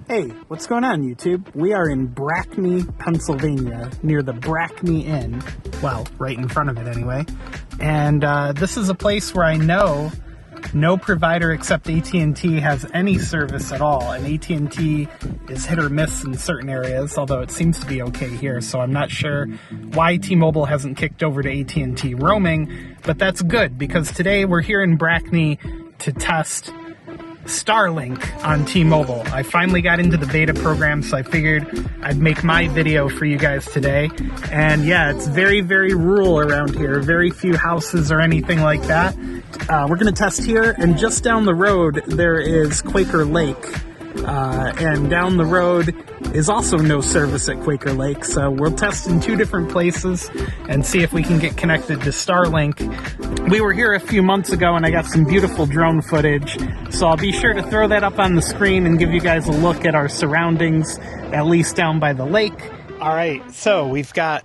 Hey, what's going on, YouTube? We are in Brackney, Pennsylvania, near the Brackney Inn. Well, right in front of it anyway. And this is a place where I know no provider except AT&T has any service at all. And AT&T is hit or miss in certain areas, although it seems to be okay here. So I'm not sure why T-Mobile hasn't kicked over to AT&T roaming, but that's good because today we're here in Brackney to test Starlink on T-Mobile. I finally got into the beta program, so I figured I'd make my video for you guys today. And yeah, it's very, very rural around here. Very few houses or anything like that. We're going to test here, and just down the road there is Quaker Lake. And down the road is also no service at Quaker Lake, so we'll test in two different places and see if we can get connected to Starlink. We were here a few months ago and I got some beautiful drone footage, so I'll be sure to throw that up on the screen and give you guys a look at our surroundings, at least down by the lake. Alright, so we've got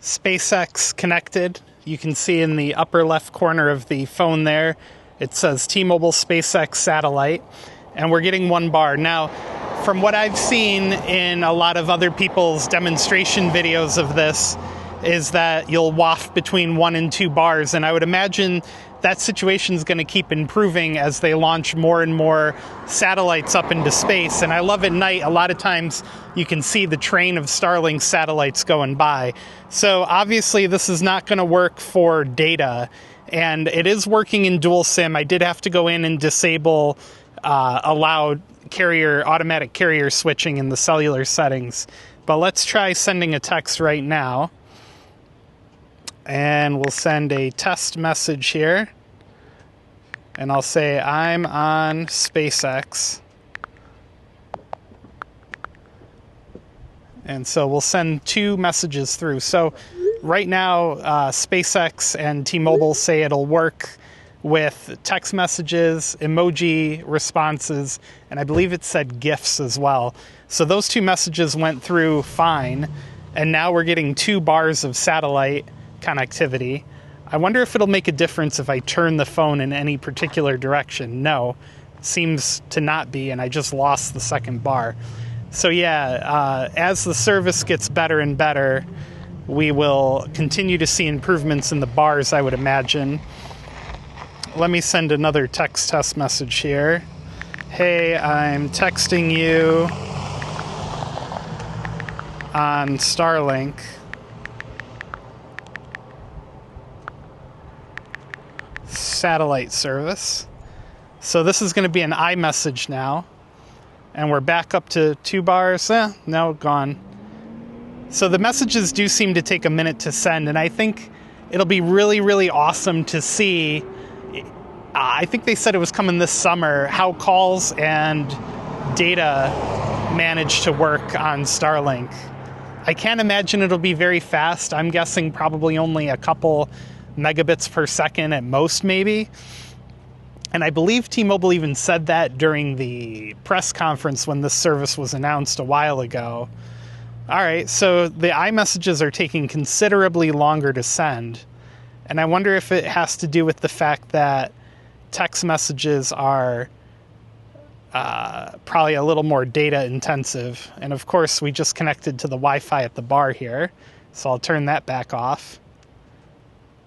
SpaceX connected. You can see in the upper left corner of the phone there, it says T-Mobile SpaceX Satellite. And we're getting 1 bar. Now, from what I've seen in a lot of other people's demonstration videos of this, is that you'll waft between 1 and 2 bars. And I would imagine that situation is going to keep improving as they launch more and more satellites up into space. And I love at night, a lot of times you can see the train of Starlink satellites going by. So obviously this is not going to work for data. And it is working in dual SIM. I did have to go in and disable allowed automatic carrier switching in the cellular settings. But let's try sending a text right now. And we'll send a test message here. And I'll say, I'm on SpaceX. And so we'll send 2 messages through. So right now, SpaceX and T-Mobile say it'll work with text messages, emoji responses, and I believe it said GIFs as well. So those 2 messages went through fine, and now we're getting 2 bars of satellite connectivity. I wonder if it'll make a difference if I turn the phone in any particular direction. No, it seems to not be, and I just lost the 2nd bar. So yeah, as the service gets better and better, we will continue to see improvements in the bars, I would imagine. Let me send another text test message here. Hey, I'm texting you on Starlink. Satellite service. So this is going to be an iMessage now. And we're back up to 2 bars. No, gone. So the messages do seem to take a minute to send, and I think it'll be really, really awesome to see. I think they said it was coming this summer, how calls and data manage to work on Starlink. I can't imagine it'll be very fast. I'm guessing probably only a couple megabits per second at most, maybe. And I believe T-Mobile even said that during the press conference when this service was announced a while ago. All right, so the iMessages are taking considerably longer to send. And I wonder if it has to do with the fact that text messages are probably a little more data intensive. And of course, we just connected to the Wi-Fi at the bar here. So I'll turn that back off.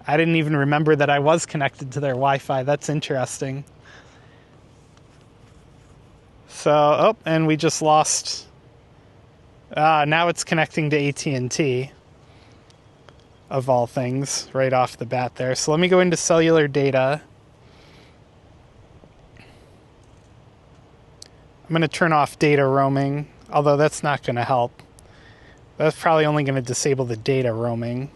I didn't even remember that I was connected to their Wi-Fi. That's interesting. So, and we just lost. Now it's connecting to AT&T, of all things, right off the bat there. So let me go into cellular data. I'm going to turn off data roaming, although that's not going to help. That's probably only going to disable the data roaming.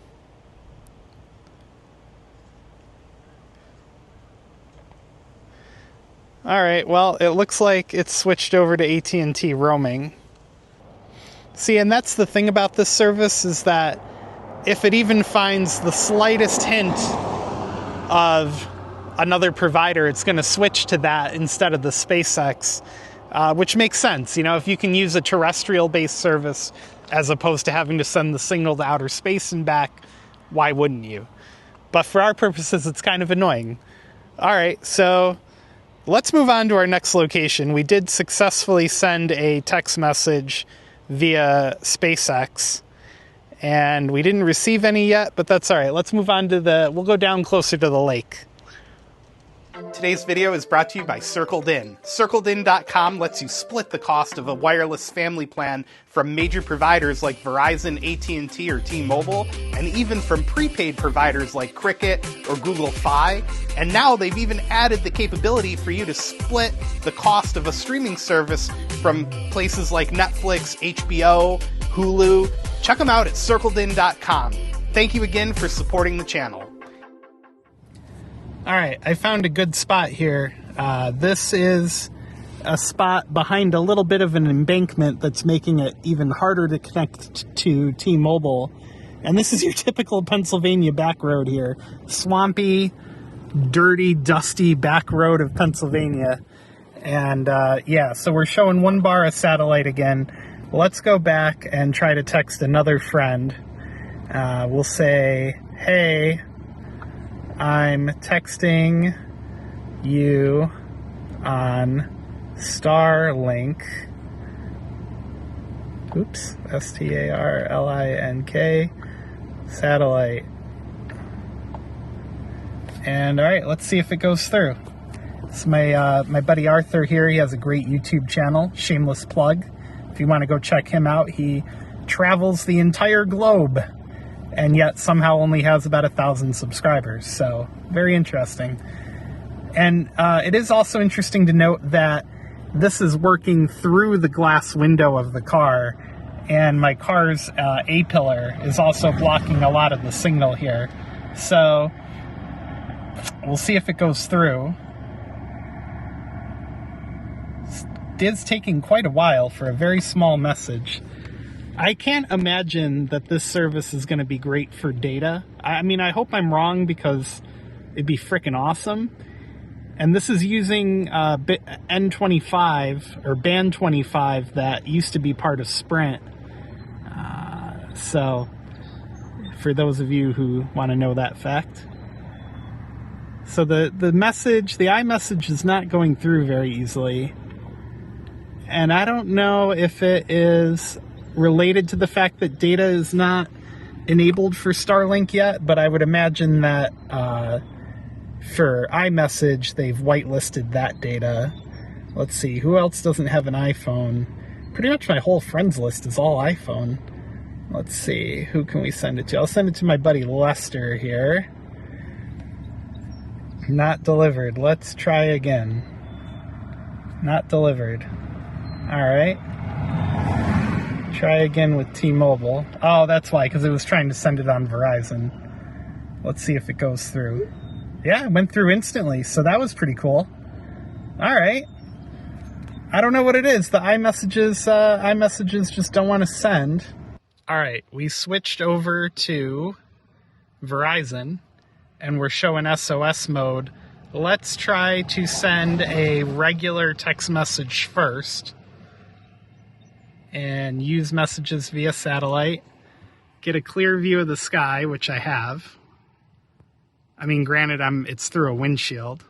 All right, well, it looks like it's switched over to AT&T roaming. See, and that's the thing about this service is that if it even finds the slightest hint of another provider, it's going to switch to that instead of the SpaceX. Which makes sense. You know, if you can use a terrestrial-based service as opposed to having to send the signal to outer space and back, why wouldn't you? But for our purposes, it's kind of annoying. All right, so Let's move on to our next location. We did successfully send a text message via SpaceX, and we didn't receive any yet, but that's all right. Let's move on to we'll go down closer to the lake. Today's video is brought to you by Circledin. Circledin.com lets you split the cost of a wireless family plan from major providers like Verizon, AT&T, or T-Mobile, and even from prepaid providers like Cricket or Google Fi. And now they've even added the capability for you to split the cost of a streaming service from places like Netflix, HBO, Hulu. Check them out at Circledin.com. Thank you again for supporting the channel. All right, I found a good spot here. This is a spot behind a little bit of an embankment that's making it even harder to connect to T-Mobile. And this is your typical Pennsylvania back road here. Swampy, dirty, dusty back road of Pennsylvania. And yeah, so we're showing 1 bar of satellite again. Let's go back and try to text another friend. We'll say, hey, I'm texting you on Starlink. Oops, Starlink satellite. And all right, let's see if it goes through. It's my buddy Arthur here. He has a great YouTube channel, shameless plug. If you want to go check him out, he travels the entire globe, and yet somehow only has about 1,000 subscribers. So very interesting. And it is also interesting to note that this is working through the glass window of the car, and my car's A-pillar is also blocking a lot of the signal here. So we'll see if it goes through. It is taking quite a while for a very small message. I can't imagine that this service is going to be great for data. I mean, I hope I'm wrong, because it'd be freaking awesome. And this is using N25 or Band 25 that used to be part of Sprint. So, for those of you who want to know that fact. So the message, the iMessage is not going through very easily. And I don't know if it is related to the fact that data is not enabled for Starlink yet, but I would imagine that for iMessage, they've whitelisted that data. Let's see, who else doesn't have an iPhone? Pretty much my whole friends list is all iPhone. Let's see, who can we send it to? I'll send it to my buddy Lester here. Not delivered. Let's try again. Not delivered. All right. Try again with T-Mobile. Oh, that's why, because it was trying to send it on Verizon. Let's see if it goes through. Yeah, it went through instantly, so that was pretty cool. All right. I don't know what it is. The iMessages just don't want to send. All right, we switched over to Verizon, and we're showing SOS mode. Let's try to send a regular text message first, and use messages via satellite. Get a clear view of the sky, which I have. I mean, granted, it's through a windshield.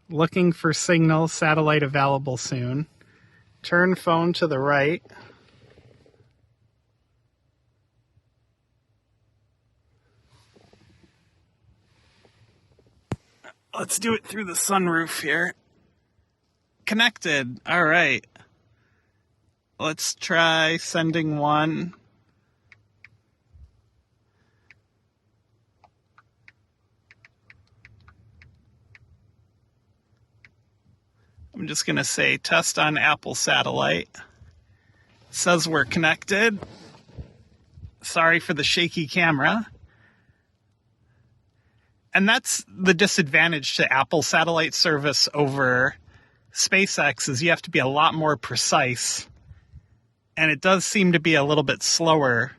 Looking for signal, satellite available soon. Turn phone to the right. Let's do it through the sunroof here. Connected. All right. Let's try sending one. I'm just going to say test on Apple satellite. It says we're connected. Sorry for the shaky camera. And that's the disadvantage to Apple satellite service over SpaceX, is you have to be a lot more precise. And it does seem to be a little bit slower.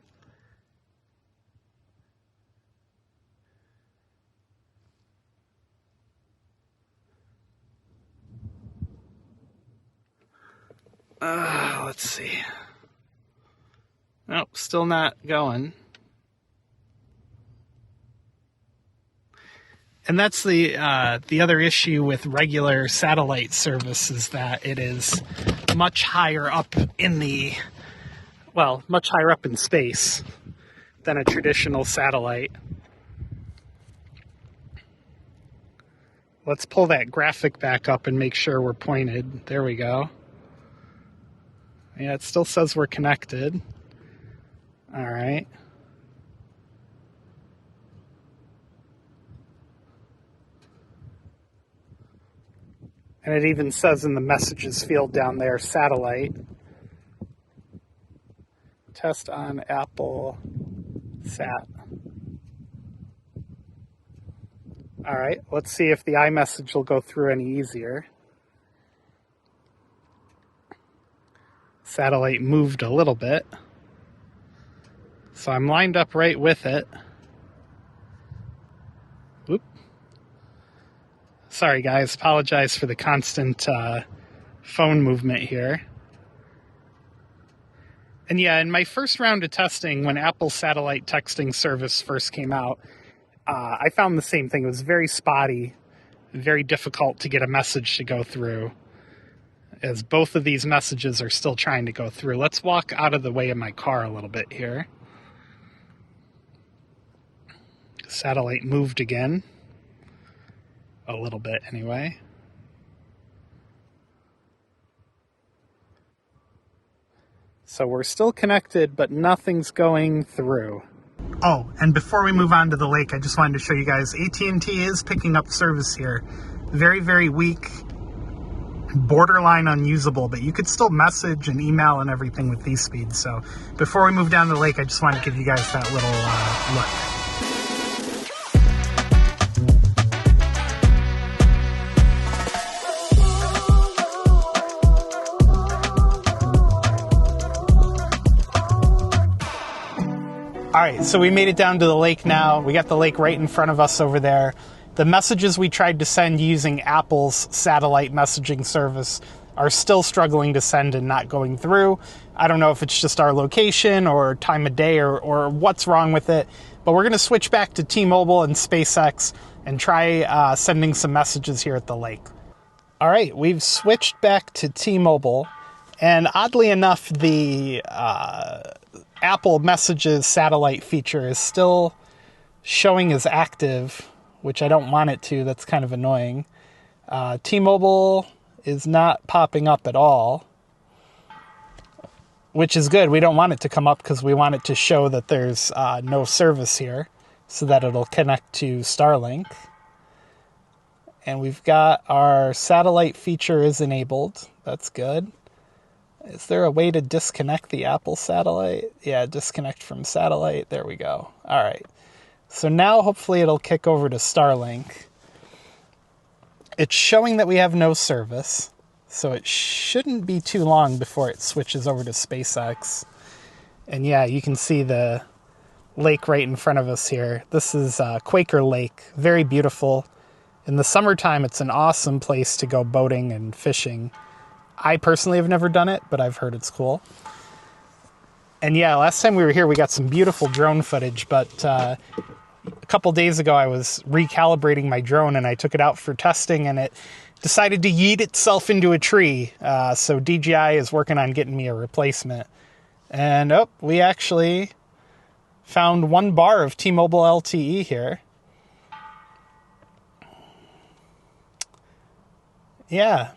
Let's see. Nope, still not going. And that's the other issue with regular satellite service, is that it is much higher up in much higher up in space than a traditional satellite. Let's pull that graphic back up and make sure we're pointed. There we go. Yeah, it still says we're connected. All right. And it even says in the messages field down there, satellite. Test on Apple Sat. All right, let's see if the iMessage will go through any easier. Satellite moved a little bit. So I'm lined up right with it. Whoop. Sorry guys, apologize for the constant phone movement here. And yeah, in my first round of testing, when Apple's satellite texting service first came out, I found the same thing. It was very spotty, very difficult to get a message to go through, as both of these messages are still trying to go through. Let's walk out of the way of my car a little bit here. Satellite moved again. A little bit, anyway. So we're still connected, but nothing's going through. Oh, and before we move on to the lake, I just wanted to show you guys, AT&T is picking up service here. Very, very weak, borderline unusable, but you could still message and email and everything with these speeds. So before we move down to the lake, I just wanted to give you guys that little look. All right, so we made it down to the lake now. We got the lake right in front of us over there. The messages we tried to send using Apple's satellite messaging service are still struggling to send and not going through. I don't know if it's just our location or time of day or what's wrong with it, but we're going to switch back to T-Mobile and SpaceX and try sending some messages here at the lake. All right, we've switched back to T-Mobile, and oddly enough, the Apple Messages satellite feature is still showing as active, which I don't want it to. That's kind of annoying. T-Mobile is not popping up at all, which is good. We don't want it to come up because we want it to show that there's no service here so that it'll connect to Starlink. And we've got our satellite feature is enabled. That's good. Is there a way to disconnect the Apple satellite? Yeah, disconnect from satellite. There we go. All right. So now hopefully it'll kick over to Starlink. It's showing that we have no service, so it shouldn't be too long before it switches over to SpaceX. And yeah, you can see the lake right in front of us here. This is Quaker Lake. Very beautiful. In the summertime, it's an awesome place to go boating and fishing. I personally have never done it, but I've heard it's cool. And yeah, last time we were here, we got some beautiful drone footage, but a couple days ago, I was recalibrating my drone and I took it out for testing and it decided to yeet itself into a tree. So DJI is working on getting me a replacement. And we actually found 1 bar of T-Mobile LTE here. Yeah.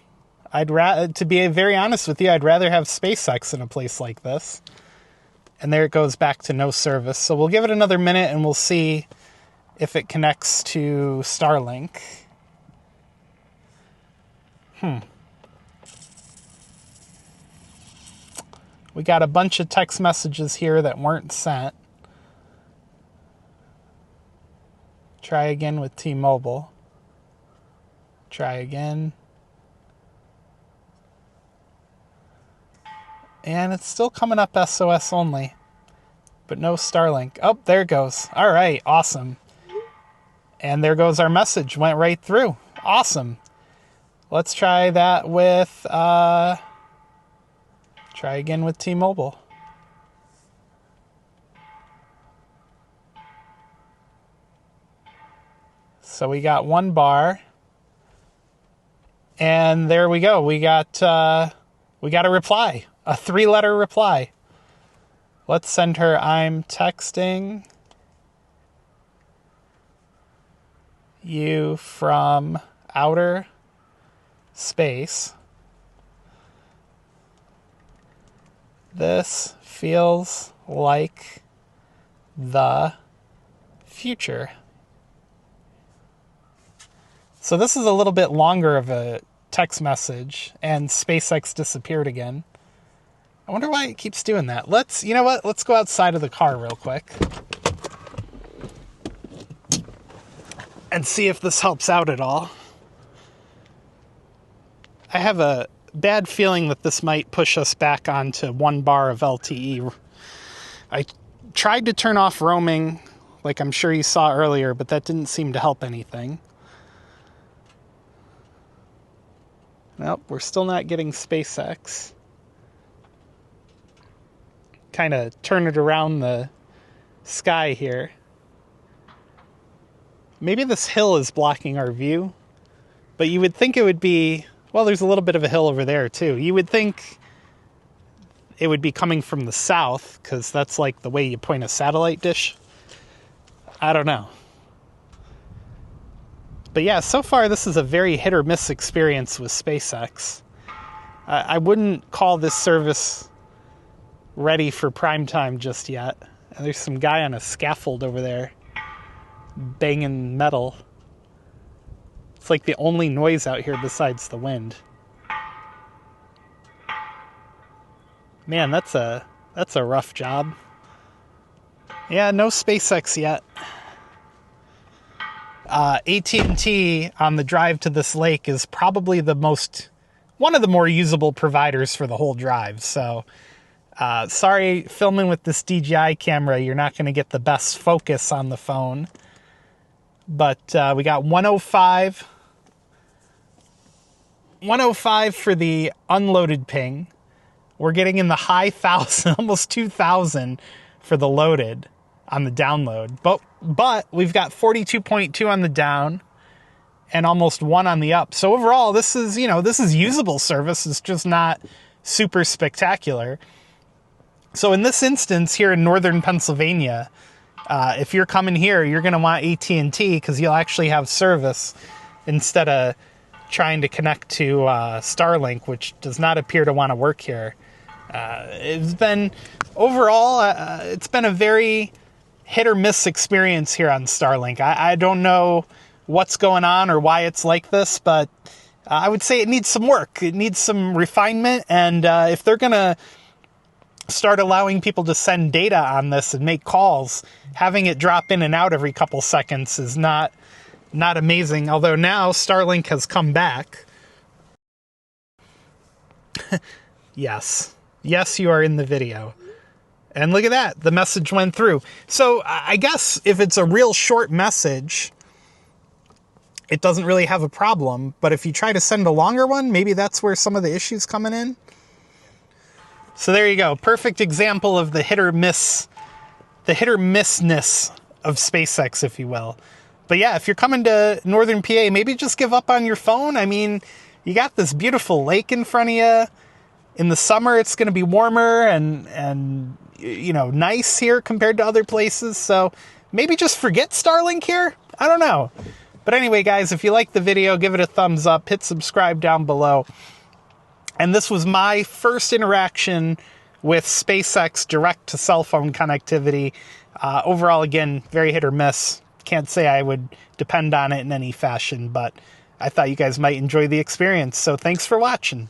To be very honest with you, I'd rather have SpaceX in a place like this. And there it goes back to no service. So we'll give it another minute and we'll see if it connects to Starlink. We got a bunch of text messages here that weren't sent. Try again with T-Mobile. Try again. And it's still coming up SOS only, but no Starlink. Oh, there it goes. All right, awesome. And there goes our message. Went right through. Awesome. Let's try that with, try again with T-Mobile. So we got 1 bar. And there we go. We got a reply, a 3-letter reply. Let's send her, I'm texting you from outer space. This feels like the future. So this is a little bit longer of a text message, and SpaceX disappeared again. I wonder why it keeps doing that. You know what? Let's go outside of the car real quick and see if this helps out at all. I have a bad feeling that this might push us back onto 1 bar of LTE. I tried to turn off roaming, like I'm sure you saw earlier, but that didn't seem to help anything. Nope, we're still not getting SpaceX. Kind of turn it around the sky here. Maybe this hill is blocking our view, but you would think it would be, well, there's a little bit of a hill over there too. You would think it would be coming from the south, because that's like the way you point a satellite dish. I don't know. But yeah, so far this is a very hit or miss experience with SpaceX. I wouldn't call this service ready for prime time just yet. And there's some guy on a scaffold over there banging metal. It's like the only noise out here besides the wind. Man, that's a rough job. Yeah, no SpaceX yet. AT&T on the drive to this lake is probably one of the more usable providers for the whole drive. So, sorry, filming with this DJI camera, you're not going to get the best focus on the phone. But we got 105 for the unloaded ping. We're getting in the high 1,000, almost 2,000 for the loaded on the download. But we've got 42.2 on the down and almost 1 on the up. So overall, this is usable service. It's just not super spectacular. So in this instance here in northern Pennsylvania, if you're coming here, you're going to want AT&T because you'll actually have service instead of trying to connect to Starlink, which does not appear to want to work here. It's been a very hit or miss experience here on Starlink. I don't know what's going on or why it's like this, but I would say it needs some work. It needs some refinement, and if they're going to start allowing people to send data on this and make calls, having it drop in and out every couple seconds is not amazing. Although now Starlink has come back. Yes, you are in the video. And look at that, the message went through. So I guess if it's a real short message, it doesn't really have a problem. But if you try to send a longer one, maybe that's where some of the issues coming in. So there you go. Perfect example of the hit or missness of SpaceX, if you will. But yeah, if you're coming to northern PA, maybe just give up on your phone. I mean, you got this beautiful lake in front of you. In the summer, it's going to be warmer and nice here compared to other places. So maybe just forget Starlink here. I don't know. But anyway, guys, if you like the video, give it a thumbs up, hit subscribe down below. And this was my first interaction with SpaceX direct to cell phone connectivity. Overall, again, very hit or miss. Can't say I would depend on it in any fashion, but I thought you guys might enjoy the experience. So thanks for watching.